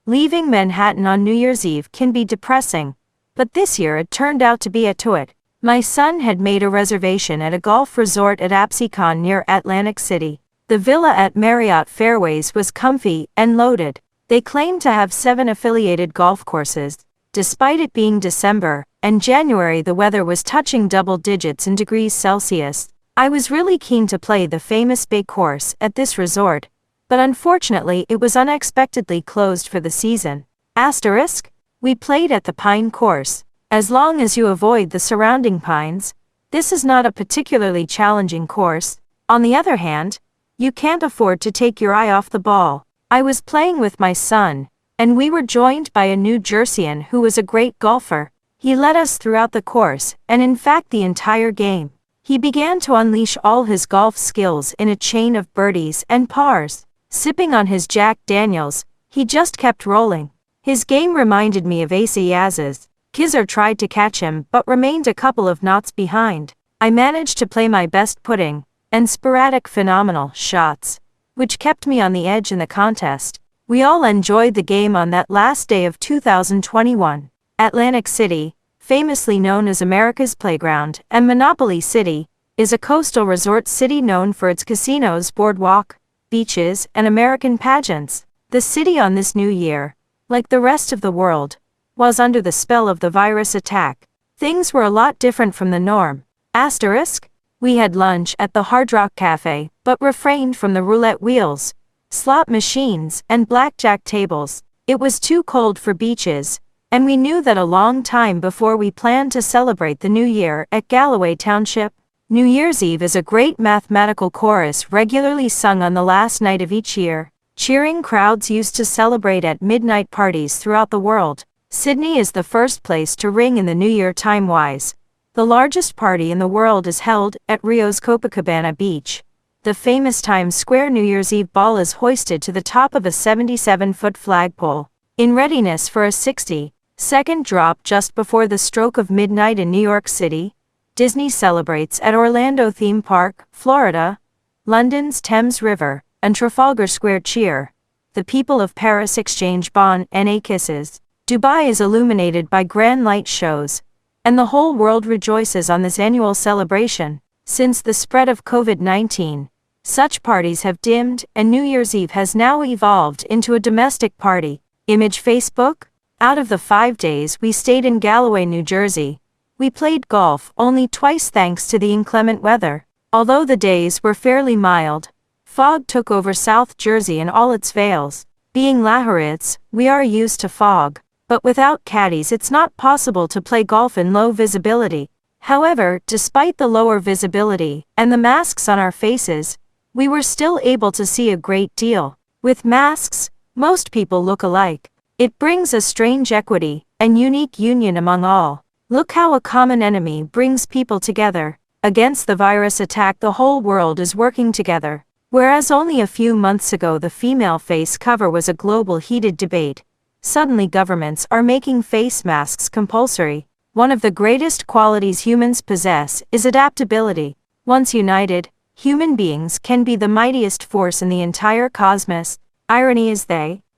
Leaving Manhattan on New Year's Eve can be depressing, but this year it turned out to be a to-it. My son had made a reservation at a golf resort at ApsiCon near Atlantic City. The villa at Marriott Fairways was comfy and loaded. They claimed to have 7 affiliated golf courses. Despite it being December and January, the weather was touching double digits in degrees Celsius. I was really keen to play the famous Bay course at this resort, but unfortunately it was unexpectedly closed for the season. Asterisk, we played at the Pine course. As long as you avoid the surrounding pines, this is not a particularly challenging course. On the other hand, you can't afford to take your eye off the ball. I was playing with my son, and we were joined by a New Jerseyan who was a great golfer. He led us throughout the course, and in fact the entire game. He began to unleash all his golf skills in a chain of birdies and pars. Sipping on his Jack Daniels, he just kept rolling. His game reminded me of Asa Yaz's. Kizzer tried to catch him but remained a couple of knots behind. I managed to play my best putting and sporadic phenomenal shots, which kept me on the edge in the contest. We all enjoyed the game on that last day of 2021. Atlantic City, famously known as America's Playground and Monopoly City, is a coastal resort city known for its casinos, boardwalk, beaches, and American pageants. The city on this new year, like the rest of the world, was under the spell of the virus attack. Things were a lot different from the norm. Asterisk, we had lunch at the Hard Rock Cafe, but refrained from the roulette wheels, slot machines, and blackjack tables. It was too cold for beaches, and we knew that a long time before we planned to celebrate the new year at Galloway Township. New Year's Eve is a great mathematical chorus regularly sung on the last night of each year. Cheering crowds used to celebrate at midnight parties throughout the world. Sydney is the first place to ring in the new year time-wise. The largest party in the world is held at Rio's Copacabana Beach. The famous Times Square New Year's Eve ball is hoisted to the top of a 77-foot flagpole, in readiness for a 60-second drop just before the stroke of midnight in New York City. Disney celebrates at Orlando Theme Park, Florida. London's Thames River and Trafalgar Square cheer. The people of Paris exchange bon and kisses. Dubai is illuminated by grand light shows, and the whole world rejoices on this annual celebration. Since the spread of COVID-19, such parties have dimmed, and New Year's Eve has now evolved into a domestic party. Image Facebook? Out of the 5 days we stayed in Galloway, New Jersey, we played golf only twice thanks to the inclement weather. Although the days were fairly mild, fog took over South Jersey in all its veils. Being Lahorites, we are used to fog, but without caddies it's not possible to play golf in low visibility. However, despite the lower visibility and the masks on our faces, we were still able to see a great deal. With masks, most people look alike. It brings a strange equity and unique union among all. Look how a common enemy brings people together. Against the virus attack, the whole world is working together. Whereas only a few months ago the female face cover was a global heated debate, suddenly governments are making face masks compulsory. One of the greatest qualities humans possess is adaptability. Once united, human beings can be the mightiest force in the entire cosmos. Irony is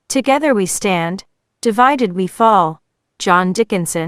together we stand, divided we fall. John Dickinson.